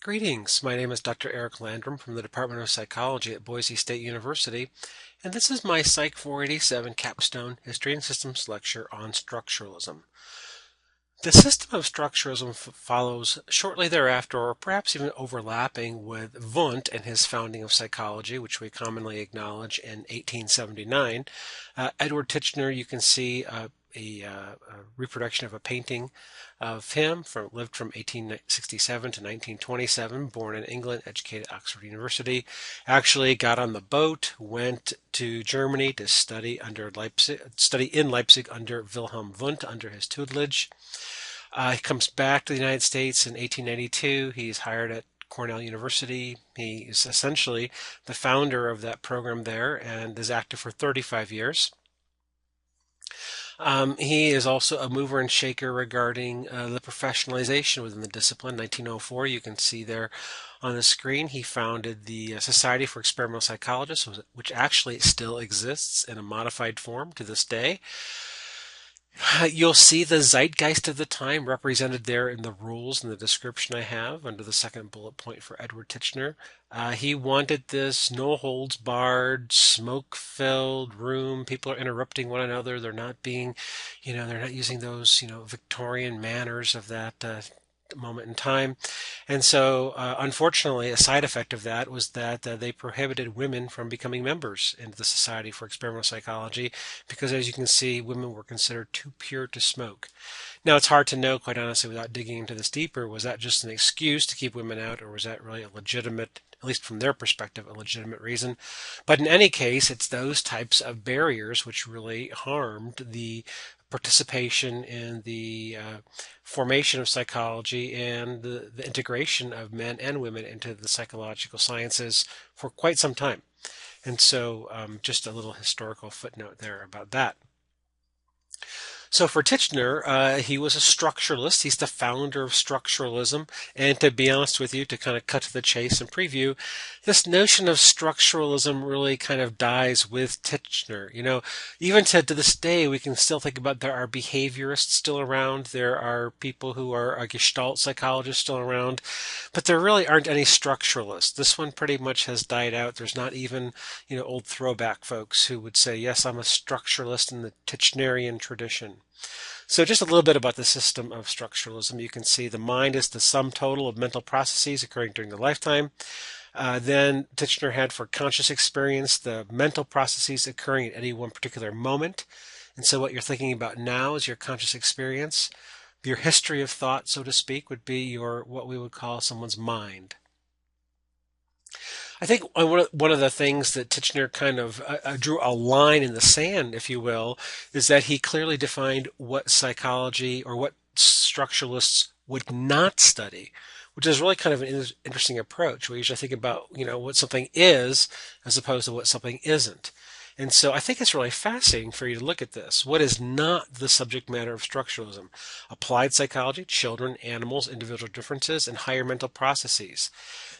Greetings. My name is Dr. Eric Landrum from the Department of Psychology at Boise State University, and this is my Psych 487 Capstone History and Systems lecture on structuralism. The system of structuralism follows shortly thereafter, or perhaps even overlapping, with Wundt and his founding of psychology, which we commonly acknowledge in 1879. Edward Titchener, you can see a reproduction of a painting of him, lived from 1867 to 1927, born in England, educated at Oxford University, actually got on the boat, went to Germany to study in Leipzig under Wilhelm Wundt, under his tutelage. He comes back to the United States in 1892. He's hired at Cornell University. He is essentially the founder of that program there and is active for 35 years. He is also a mover and shaker regarding the professionalization within the discipline. 1904, you can see there on the screen, he founded the Society for Experimental Psychologists, which actually still exists in a modified form to this day. You'll see the zeitgeist of the time represented there in the rules and the description I have under the second bullet point for Edward Titchener. He wanted this no-holds-barred, smoke-filled room. People are interrupting one another. They're not being, they're not using those, Victorian manners of that moment in time. And so, unfortunately, a side effect of that was that they prohibited women from becoming members into the Society for Experimental Psychology because, as you can see, women were considered too pure to smoke. Now, it's hard to know, quite honestly, without digging into this deeper, was that just an excuse to keep women out, or was that really a legitimate, at least from their perspective, a legitimate reason? But in any case, it's those types of barriers which really harmed the participation in the formation of psychology and the integration of men and women into the psychological sciences for quite some time. And so just a little historical footnote there about that. So for Titchener, he was a structuralist. He's the founder of structuralism. And to be honest with you, to kind of cut to the chase and preview, this notion of structuralism really kind of dies with Titchener. Even to this day, we can still think about there are behaviorists still around. There are people who are Gestalt psychologists still around. But there really aren't any structuralists. This one pretty much has died out. There's not even, old throwback folks who would say, yes, I'm a structuralist in the Titchenerian tradition. So just a little bit about the system of structuralism. You can see the mind is the sum total of mental processes occurring during the lifetime. Then Titchener had for conscious experience the mental processes occurring at any one particular moment. And so what you're thinking about now is your conscious experience. Your history of thought, so to speak, would be what we would call someone's mind. I think one of the things that Titchener kind of drew a line in the sand, if you will, is that he clearly defined what psychology or what structuralists would not study, which is really kind of an interesting approach. We usually think about, what something is as opposed to what something isn't. And so I think it's really fascinating for you to look at this. What is not the subject matter of structuralism? Applied psychology, children, animals, individual differences, and higher mental processes.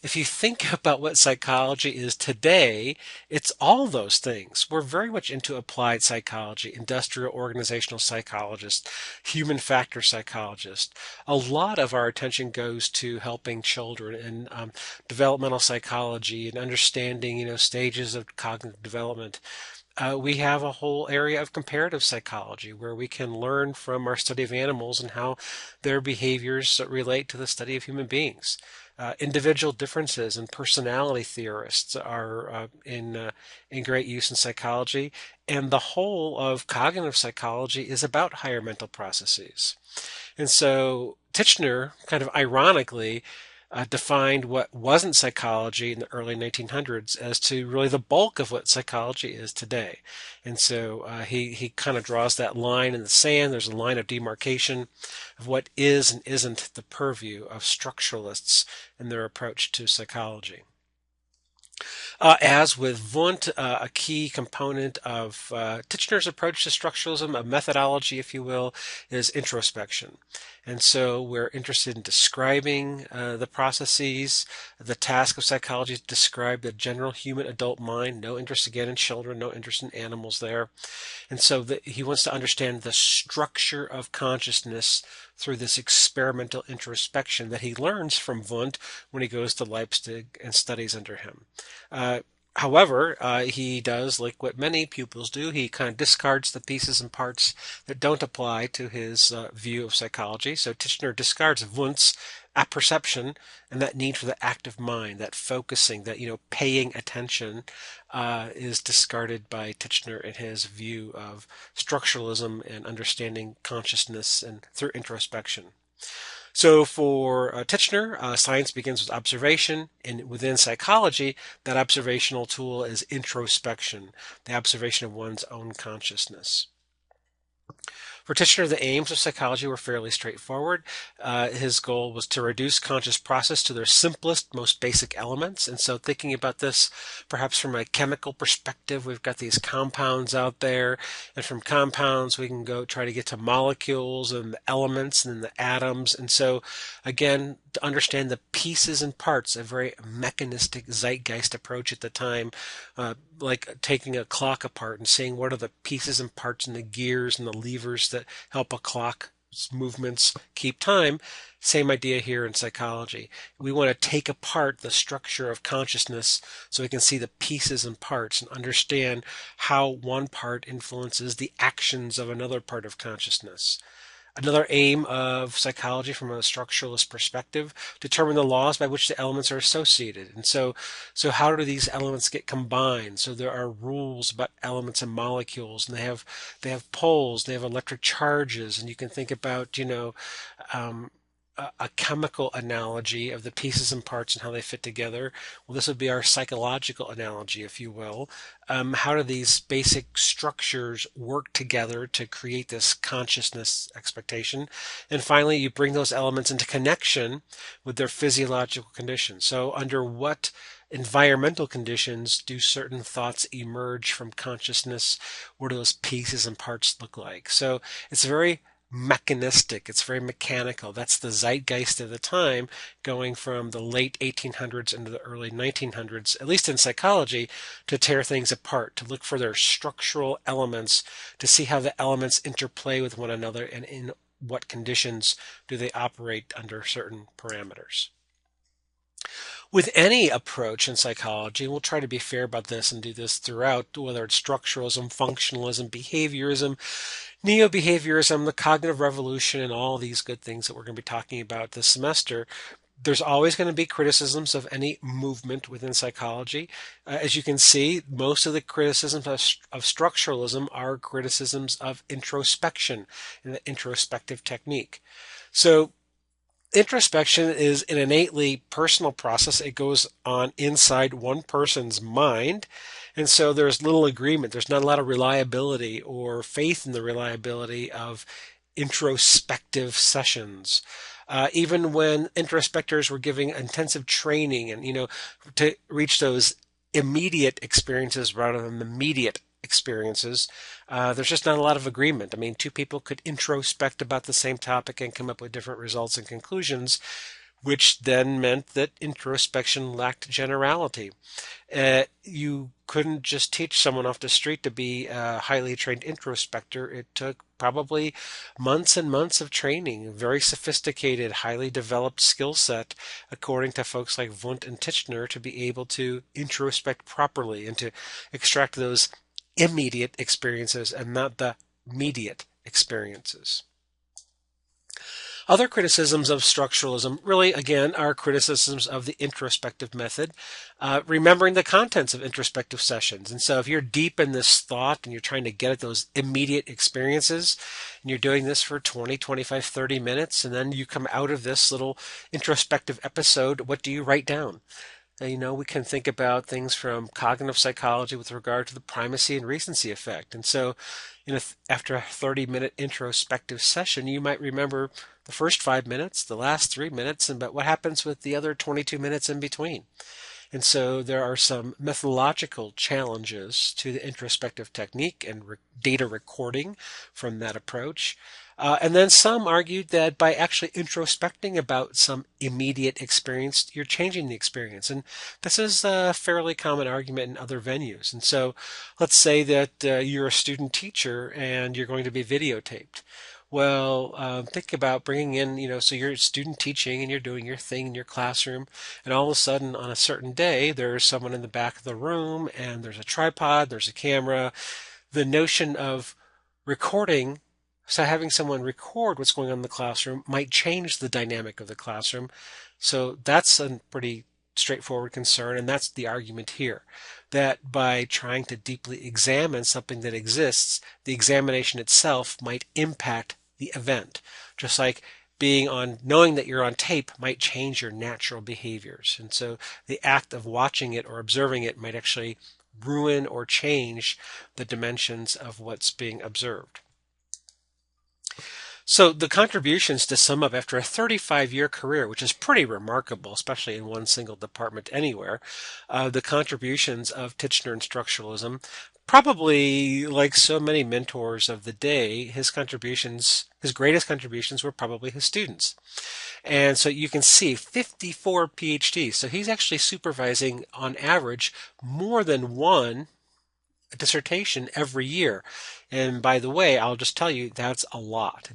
If you think about what psychology is today, it's all those things. We're very much into applied psychology, industrial organizational psychologists, human factor psychologists. A lot of our attention goes to helping children in developmental psychology and understanding, stages of cognitive development. We have a whole area of comparative psychology where we can learn from our study of animals and how their behaviors relate to the study of human beings. Individual differences and personality theorists are in great use in psychology, and the whole of cognitive psychology is about higher mental processes. And so Titchener, kind of ironically, defined what wasn't psychology in the early 1900s as to really the bulk of what psychology is today. And so he kind of draws that line in the sand. There's a line of demarcation of what is and isn't the purview of structuralists in their approach to psychology. As with Wundt, a key component of Titchener's approach to structuralism, a methodology, if you will, is introspection. And so we're interested in describing the processes. The task of psychology is to describe the general human adult mind. No interest again in children, no interest in animals there. And so he wants to understand the structure of consciousness through this experimental introspection that he learns from Wundt when he goes to Leipzig and studies under him. However, he does, like what many pupils do, he kind of discards the pieces and parts that don't apply to his view of psychology. So Titchener discards Wundt's apperception and that need for the active mind, that focusing, that paying attention, is discarded by Titchener in his view of structuralism and understanding consciousness and through introspection. So for Titchener, science begins with observation, and within psychology, that observational tool is introspection, the observation of one's own consciousness. For Titchener, the aims of psychology were fairly straightforward. His goal was to reduce conscious process to their simplest, most basic elements. And so thinking about this perhaps from a chemical perspective, we've got these compounds out there. And from compounds, we can go try to get to molecules and the elements and then the atoms. And so, again, to understand the pieces and parts, a very mechanistic zeitgeist approach at the time, like taking a clock apart and seeing what are the pieces and parts and the gears and the levers that help a clock's movements keep time. Same idea here in psychology. We want to take apart the structure of consciousness so we can see the pieces and parts and understand how one part influences the actions of another part of consciousness. Another aim of psychology from a structuralist perspective, determine the laws by which the elements are associated. And so how do these elements get combined? So there are rules about elements and molecules, and they have poles, they have electric charges, and you can think about, a chemical analogy of the pieces and parts and how they fit together. Well, this would be our psychological analogy, if you will. How do these basic structures work together to create this consciousness expectation? And finally, you bring those elements into connection with their physiological conditions. So under what environmental conditions do certain thoughts emerge from consciousness? What do those pieces and parts look like? So it's very mechanistic. It's very mechanical. That's the zeitgeist of the time, going from the late 1800s into the early 1900s, at least in psychology, to tear things apart, to look for their structural elements, to see how the elements interplay with one another and in what conditions do they operate under certain parameters. With any approach in psychology, and we'll try to be fair about this and do this throughout, whether it's structuralism, functionalism, behaviorism, neo-behaviorism, the cognitive revolution, and all these good things that we're going to be talking about this semester, there's always going to be criticisms of any movement within psychology. As you can see, most of the criticisms of structuralism are criticisms of introspection and the introspective technique. So introspection is an innately personal process. It goes on inside one person's mind. And so there's little agreement. There's not a lot of reliability or faith in the reliability of introspective sessions. Even when introspectors were giving intensive training and, to reach those immediate experiences rather than the immediate experiences, there's just not a lot of agreement. I mean, two people could introspect about the same topic and come up with different results and conclusions, which then meant that introspection lacked generality. You couldn't just teach someone off the street to be a highly trained introspector. It took probably months and months of training, a very sophisticated, highly developed skill set, according to folks like Wundt and Titchener, to be able to introspect properly and to extract those immediate experiences and not the mediate experiences. Other criticisms of structuralism really, again, are criticisms of the introspective method, remembering the contents of introspective sessions. And so if you're deep in this thought and you're trying to get at those immediate experiences, and you're doing this for 20, 25, 30 minutes, and then you come out of this little introspective episode, what do you write down? We can think about things from cognitive psychology with regard to the primacy and recency effect. And so, after a 30-minute introspective session, you might remember the first 5 minutes, the last 3 minutes, but what happens with the other 22 minutes in between? And so there are some methodological challenges to the introspective technique and data recording from that approach. And then some argued that by actually introspecting about some immediate experience, you're changing the experience. And this is a fairly common argument in other venues. And so let's say that you're a student teacher and you're going to be videotaped. Well, think about bringing in, so you're student teaching and you're doing your thing in your classroom, and all of a sudden on a certain day, there's someone in the back of the room and there's a tripod, there's a camera. The notion of recording, so having someone record what's going on in the classroom might change the dynamic of the classroom. So that's a pretty straightforward concern, and that's the argument here, that by trying to deeply examine something that exists, the examination itself might impact the event, just like knowing that you're on tape might change your natural behaviors. And so the act of watching it or observing it might actually ruin or change the dimensions of what's being observed. So the contributions, to sum up, after a 35-year career, which is pretty remarkable, especially in one single department anywhere, the contributions of Titchener and structuralism, probably like so many mentors of the day, his greatest contributions were probably his students. And so you can see 54 PhDs. So he's actually supervising, on average, more than one dissertation every year. And by the way, I'll just tell you, that's a lot.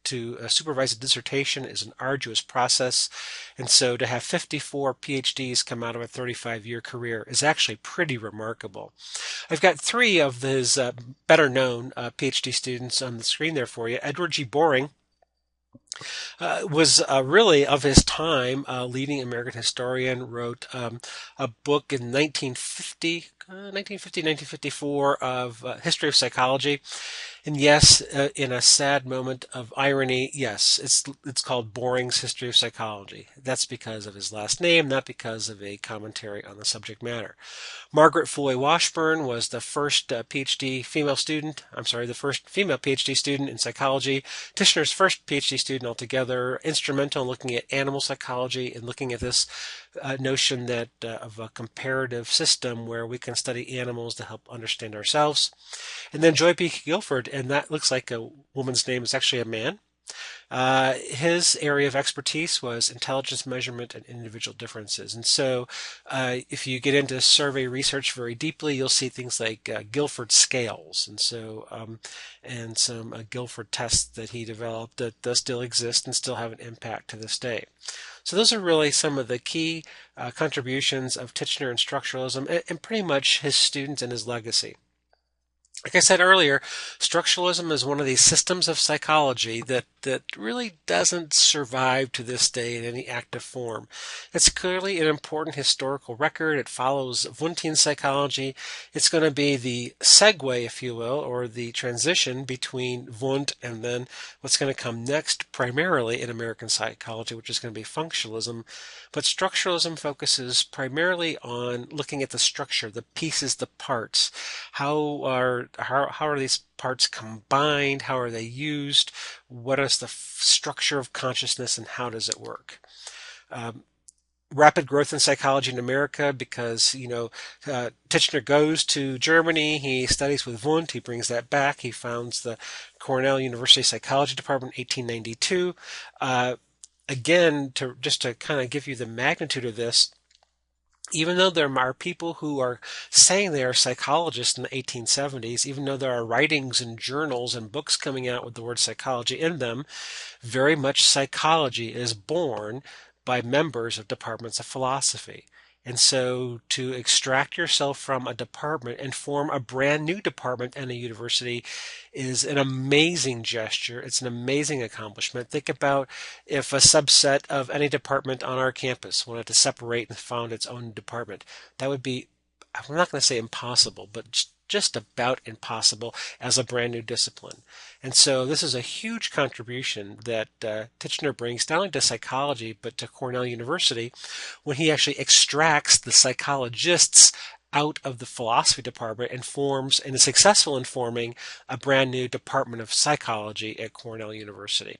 To supervise a dissertation is an arduous process. And so to have 54 PhDs come out of a 35-year career is actually pretty remarkable. I've got three of his better known PhD students on the screen there for you. Edward G. Boring was really of his time, leading American historian, wrote a book in 1954 of history of psychology. And yes, in a sad moment of irony, yes, it's called Boring's History of Psychology. That's because of his last name, not because of a commentary on the subject matter. Margaret Floy Washburn was the first the first female PhD student in psychology, Titchener's first PhD student altogether, instrumental in looking at animal psychology and looking at this notion that of a comparative system where we can study animals to help understand ourselves. And then Joy B. Guilford, and that looks like a woman's name, is actually a man. His area of expertise was intelligence measurement and individual differences. And so if you get into survey research very deeply, you'll see things like Guilford scales. And so and some Guilford tests that he developed that still exist and still have an impact to this day. So those are really some of the key contributions of Titchener and structuralism, and pretty much his students and his legacy. Like I said earlier, structuralism is one of these systems of psychology that really doesn't survive to this day in any active form. It's clearly an important historical record. It follows Wundtian psychology. It's going to be the segue, if you will, or the transition between Wundt and then what's going to come next, primarily in American psychology, which is going to be functionalism. But structuralism focuses primarily on looking at the structure, the pieces, the parts. How are these parts combined? How are they used? What is the structure of consciousness and how does it work? Rapid growth in psychology in America because, Titchener goes to Germany, he studies with Wundt, he brings that back, he founds the Cornell University Psychology Department in 1892. Again, to kind of give you the magnitude of this, even though there are people who are saying they are psychologists in the 1870s, even though there are writings and journals and books coming out with the word psychology in them, very much psychology is born by members of departments of philosophy. And so to extract yourself from a department and form a brand new department in a university is an amazing gesture. It's an amazing accomplishment. Think about if a subset of any department on our campus wanted to separate and found its own department. That would be, I'm not going to say impossible, but just about impossible as a brand new discipline. And so this is a huge contribution that Titchener brings not only to psychology but to Cornell University when he actually extracts the psychologists out of the philosophy department and is successful in forming a brand new department of psychology at Cornell University.